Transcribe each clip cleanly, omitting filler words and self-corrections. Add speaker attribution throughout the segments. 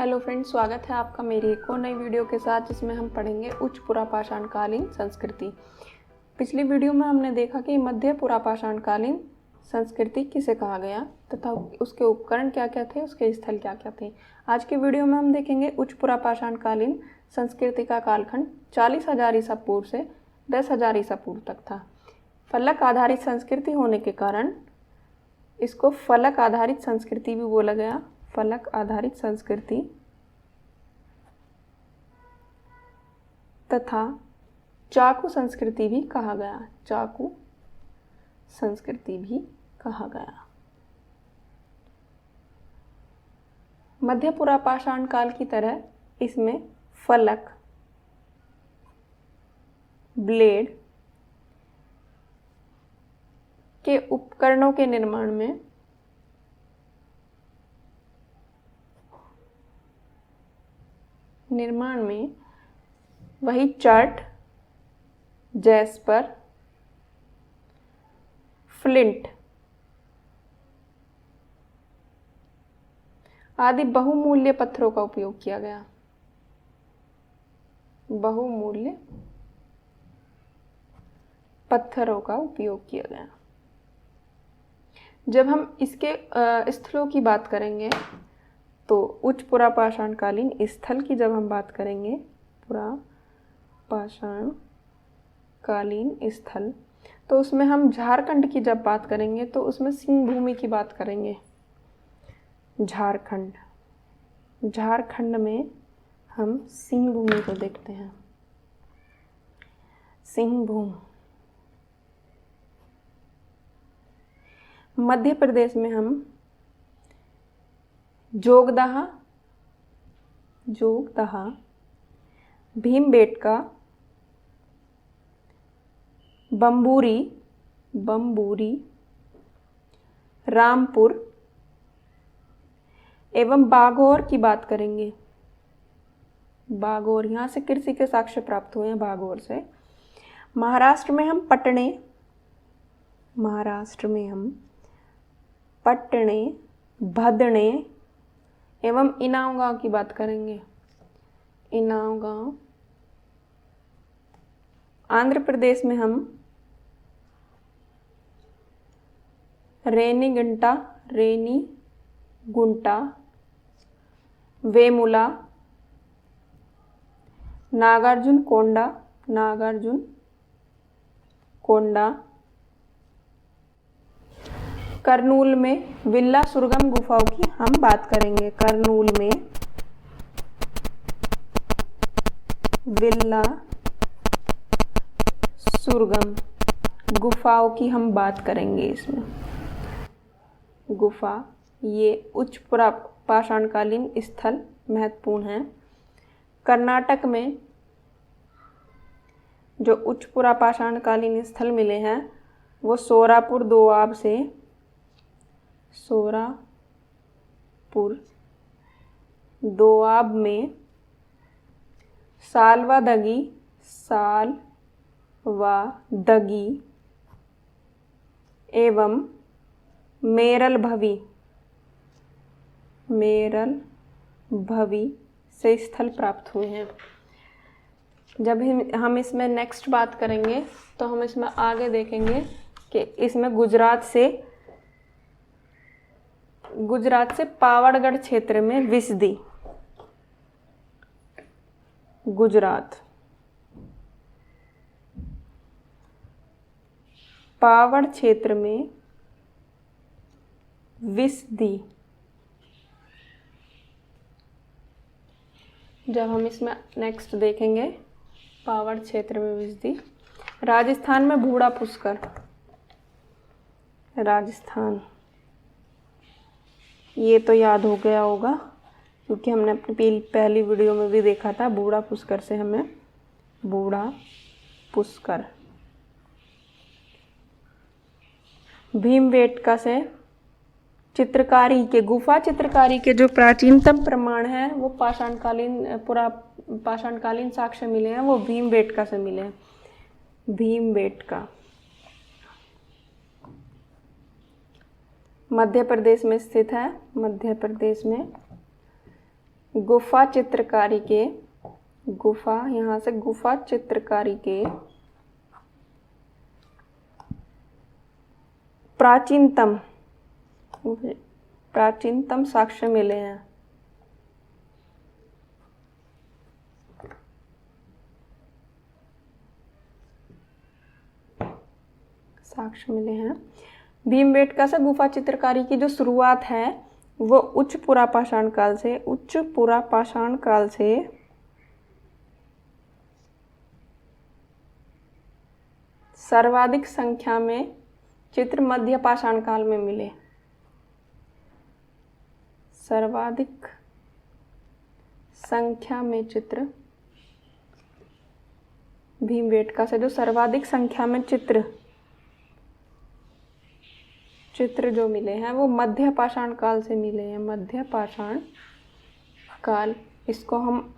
Speaker 1: Hello friends, स्वागत है आपका मेरी एक और नई वीडियो के साथ, जिसमें हम पढ़ेंगे उच्च पुरापाषाणकालीन संस्कृति। पिछली वीडियो में हमने देखा कि मध्य पुरापाषाणकालीन संस्कृति किसे कहा गया तथा उसके उपकरण क्या क्या थे, उसके स्थल क्या क्या थे। आज की वीडियो में हम देखेंगे उच्च पुरापाषाणकालीन संस्कृति का कालखंड 40,000 ईसा पूर्व से 10,000 ईसा पूर्व तक था। फलक आधारित संस्कृति होने के कारण इसको फलक आधारित संस्कृति भी बोला गया। फलक आधारित संस्कृति तथा चाकू संस्कृति भी कहा गया। चाकू संस्कृति भी कहा गया। मध्य पुरापाषाण काल की तरह इसमें फलक, ब्लेड के उपकरणों के निर्माण में वही चट, जैस्पर, फ्लिंट आदि बहुमूल्य पत्थरों का उपयोग किया गया। बहुमूल्य पत्थरों का उपयोग किया गया। जब हम इसके स्थलों की बात करेंगे तो उच्च पुरापाषाणकालीन स्थल की जब हम बात करेंगे, पुरापाषाणकालीन स्थल, तो उसमें हम झारखंड की जब बात करेंगे तो उसमें सिंहभूमि की बात करेंगे। झारखंड में हम सिंहभूमि को देखते हैं। सिंहभूमि। मध्य प्रदेश में हम जोगदाहा, भीमबेटका, बम्बूरी, रामपुर एवं बागौर की बात करेंगे। बागौर, यहाँ से कृषि के साक्ष्य प्राप्त हुए हैं, बागौर से। महाराष्ट्र में हम पटने, भदने एवं इनाव गांव की बात करेंगे। इनाव गांव। आंध्र प्रदेश में हम रेनीगुंटा, वेमुला, नागार्जुन कोंडा, करनूल में विल्ला सुरगम गुफाओं की हम बात करेंगे। करनूल में विल्ला सुरगम गुफाओं की हम बात करेंगे। इसमें गुफा, ये उच्च पुरापाषाणकालीन स्थल महत्वपूर्ण हैं। कर्नाटक में जो उच्च पुरापाषाणकालीन स्थल मिले हैं वो सोरापुर दोआब में सालवादगी एवं मेरल भवी से स्थल प्राप्त हुए हैं। जब हम इसमें नेक्स्ट बात करेंगे तो हम इसमें आगे देखेंगे कि इसमें गुजरात से पावड़गढ़ क्षेत्र में विसदी, गुजरात, पावड़ क्षेत्र में विसदी। जब हम इसमें नेक्स्ट देखेंगे पावड़ क्षेत्र में विसदी। राजस्थान में बूढ़ा पुष्कर, राजस्थान, ये तो याद हो गया होगा क्योंकि हमने अपनी पहली वीडियो में भी देखा था। बूढ़ा पुष्कर से हमें बूढ़ा पुष्कर। भीमबेटका से गुफा चित्रकारी के जो प्राचीनतम प्रमाण हैं वो पुरापाषाणकालीन साक्ष्य मिले हैं, वो भीमबेटका से मिले हैं। भीमबेटका मध्य प्रदेश में स्थित है। मध्य प्रदेश में गुफा चित्रकारी के, गुफा यहाँ से गुफा चित्रकारी के प्राचीनतम साक्ष्य मिले हैं। साक्ष्य मिले हैं। भीमबेटका से गुफा चित्रकारी की जो शुरुआत है वो उच्च पुरापाषाण काल से सर्वाधिक संख्या में चित्र मध्य पाषाण काल में मिले। सर्वाधिक संख्या में चित्र, भीमबेटका से जो सर्वाधिक संख्या में चित्र जो मिले हैं वो मध्य पाषाण काल से मिले हैं। मध्य पाषाण काल, इसको हम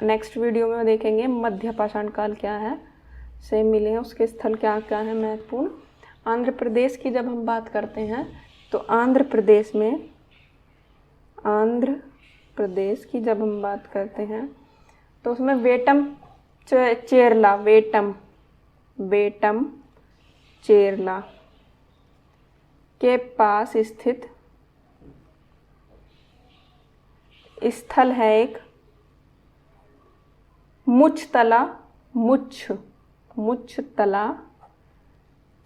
Speaker 1: नेक्स्ट वीडियो में देखेंगे मध्य पाषाण काल क्या है, से मिले हैं, उसके स्थल क्या क्या है महत्वपूर्ण। आंध्र प्रदेश की जब हम बात करते हैं तो आंध्र प्रदेश की जब हम बात करते हैं तो उसमें वेटम चेरला के पास स्थित स्थल है एक मुच्छतला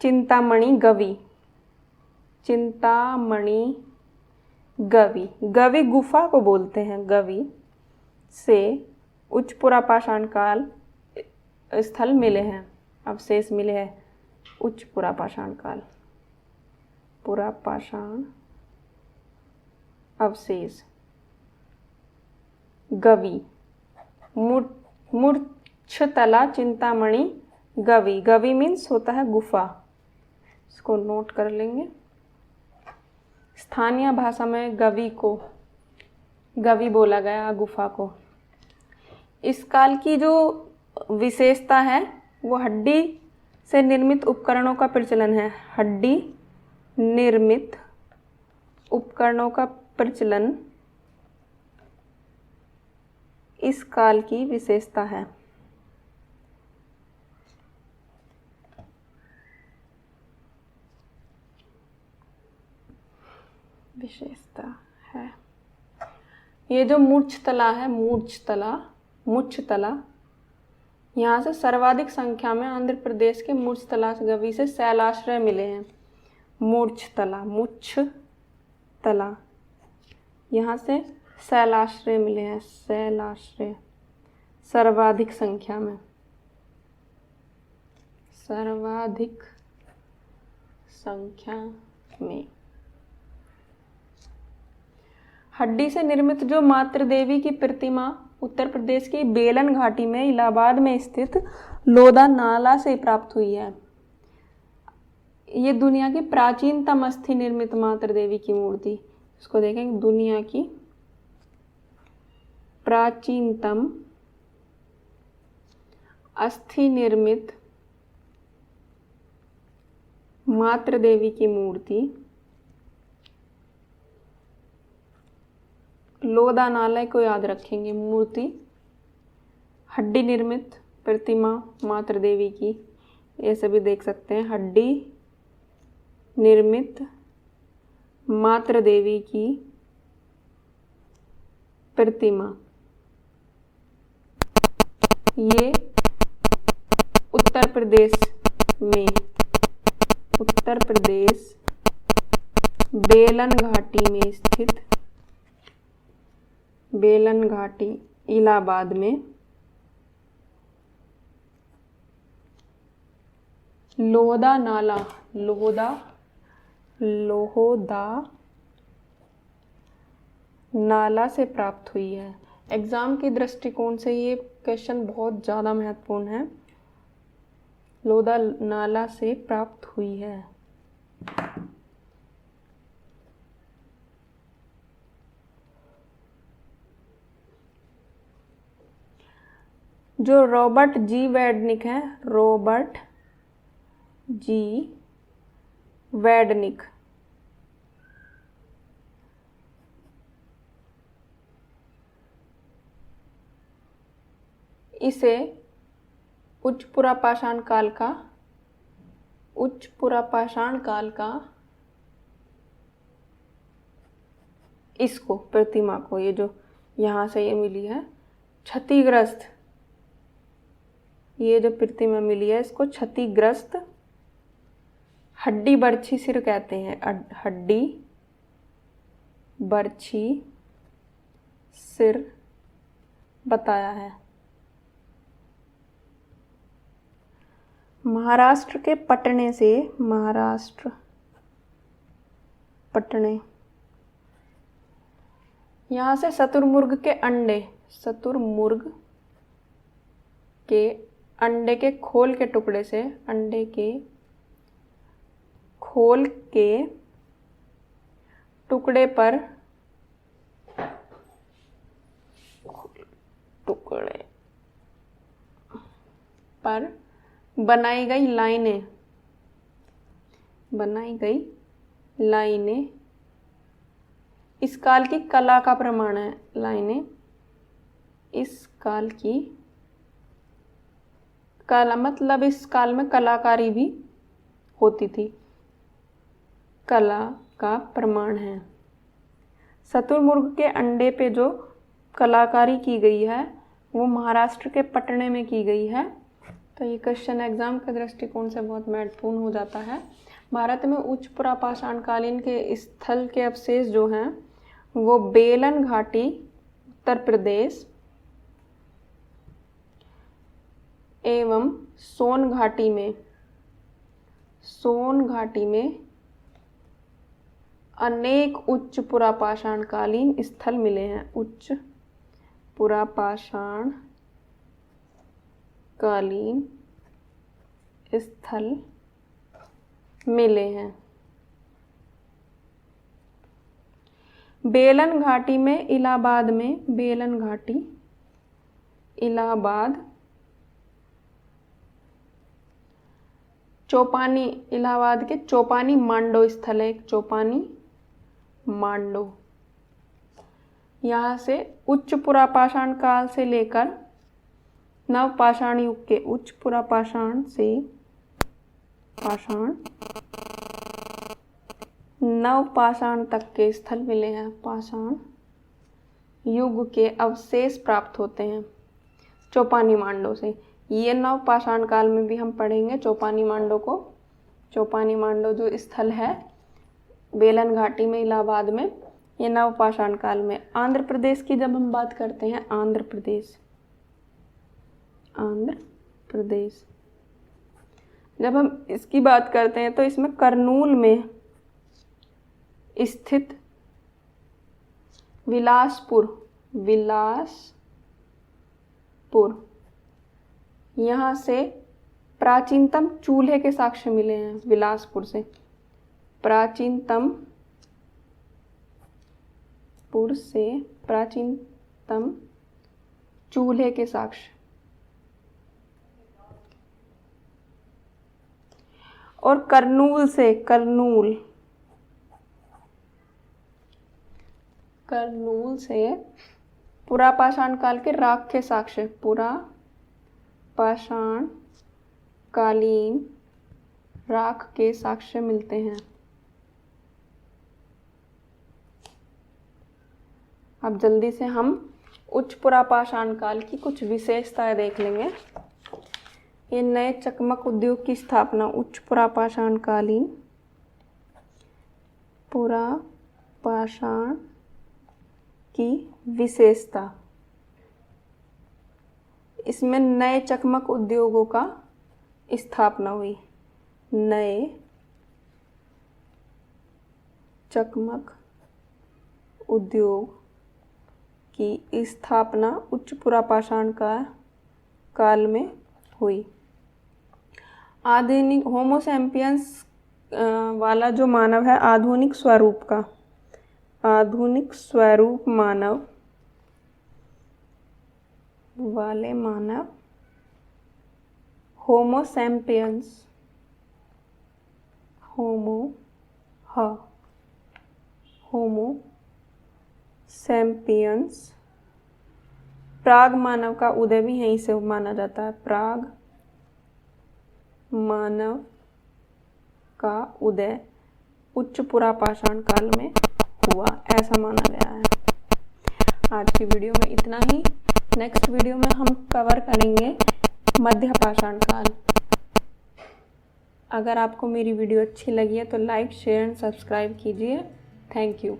Speaker 1: चिंतामणि गवि गुफा को बोलते हैं। गवि से उच्च पुरापाषाण काल स्थल मिले हैं, अवशेष मिले हैं। उच्च पुरापाषाण अवशेष गवि मूर्छतला चिंतामणि गवि मीन्स होता है गुफा, इसको नोट कर लेंगे। स्थानीय भाषा में गवि बोला गया गुफा को। इस काल की जो विशेषता है वो हड्डी से निर्मित उपकरणों का प्रचलन है। हड्डी निर्मित उपकरणों का प्रचलन इस काल की विशेषता है। ये जो मूर्छतला है, मूर्छतला यहाँ से सर्वाधिक संख्या में आंध्र प्रदेश के मूर्छतला गवि से शैलाश्रय मिले हैं। मूर्छतला यहाँ से शैलाश्रय मिले हैं। शैलाश्रय सर्वाधिक संख्या में। हड्डी से निर्मित जो मातृ देवी की प्रतिमा उत्तर प्रदेश की बेलन घाटी में इलाहाबाद में स्थित लोदा नाला से प्राप्त हुई है। ये दुनिया की प्राचीनतम अस्थि निर्मित मातृ देवी की मूर्ति, इसको देखेंगे। दुनिया की प्राचीनतम अस्थि निर्मित मातृ देवी की मूर्ति लोदा नाला को याद रखेंगे। मूर्ति हड्डी निर्मित प्रतिमा मातृ देवी की, ये सभी देख सकते हैं। हड्डी निर्मित मातृ देवी की प्रतिमा, ये उत्तर प्रदेश बेलन घाटी में स्थित, बेलन घाटी इलाहाबाद में लोहदा नाला से प्राप्त हुई है। एग्जाम के दृष्टिकोण से ये क्वेश्चन बहुत ज़्यादा महत्वपूर्ण है। लोहदा नाला से प्राप्त हुई है। जो रॉबर्ट जी वैडनिक है, रॉबर्ट जी वैडनिक, इसे उच्च पुरापाषाण काल का इसको प्रतिमा को, ये जो यहाँ से ये मिली है क्षतिग्रस्त, ये जो प्रतिमा मिली है इसको क्षतिग्रस्त हड्डी बर्छी सिर कहते हैं। हड्डी बर्छी सिर बताया है। महाराष्ट्र के पटने से, महाराष्ट्र पटने, यहाँ से शुतुरमुर्ग के अंडे, शुतुरमुर्ग के अंडे के खोल के टुकड़े से, अंडे के खोल के टुकड़े पर बनाई गई लाइनें इस काल की कला का प्रमाण है। लाइनें इस काल की कला, मतलब इस काल में कलाकारी भी होती थी, कला का प्रमाण है। शुतुरमुर्ग के अंडे पे जो कलाकारी की गई है वो महाराष्ट्र के पटने में की गई है। तो ये क्वेश्चन एग्जाम के दृष्टिकोण से बहुत महत्वपूर्ण हो जाता है। भारत में उच्च पुरापाषाण कालीन के स्थल के अवशेष जो हैं वो बेलन घाटी उत्तर प्रदेश एवं सोन घाटी में अनेक उच्च पुरापाषाण कालीन स्थल मिले हैं। उच्च पुरापाषाण कालीन स्थल मिले हैं। बेलन घाटी में, इलाहाबाद में, बेलन घाटी इलाहाबाद, चौपानी, इलाहाबाद के चौपानी मांडो स्थल है, एक चौपानी मांडो। यहाँ से उच्च पुरापाषाण काल से लेकर नवपाषाण युग के, उच्च पुरापाषाण से नवपाषाण तक के स्थल मिले हैं। पाषाण युग के अवशेष प्राप्त होते हैं चौपानी मांडो से। ये नवपाषाण काल में भी हम पढ़ेंगे चौपानी मांडो को। चौपानी मांडो जो स्थल है बेलन घाटी में, इलाहाबाद में, ये नवपाषाण काल में। आंध्र प्रदेश की जब हम बात करते हैं, आंध्र प्रदेश जब हम इसकी बात करते हैं तो इसमें करनूल में स्थित विलासपुर यहाँ से प्राचीनतम चूल्हे के साक्ष्य मिले हैं। विलासपुर से प्राचीनतम चूल्हे के साक्ष्य। और करनूल से पुरापाषाण काल के राख के साक्ष्य, पुरापाषाण कालीन राख के साक्ष्य मिलते हैं। अब जल्दी से हम उच्च पुरापाषाण काल की कुछ विशेषताएं देख लेंगे। ये नए चकमक उद्योग की स्थापना, उच्च पुरापाषाण कालीन पुरापाषाण की विशेषता, इसमें नए चकमक उद्योगों का स्थापना हुई। नए चकमक उद्योग की स्थापना उच्च पुरापाषाण काल में हुई। आधुनिक होमो सैपियंस वाला जो मानव है, आधुनिक स्वरूप मानव वाले मानव होमो सैपियंस प्राग मानव का उदय भी यहीं से माना जाता है। प्राग मानव का उदय उच्च पुरापाषाण काल में हुआ, ऐसा माना गया है। आज की वीडियो में इतना ही। नेक्स्ट वीडियो में हम कवर करेंगे मध्य पाषाण काल। अगर आपको मेरी वीडियो अच्छी लगी है तो लाइक, शेयर एंड सब्सक्राइब कीजिए। Thank you.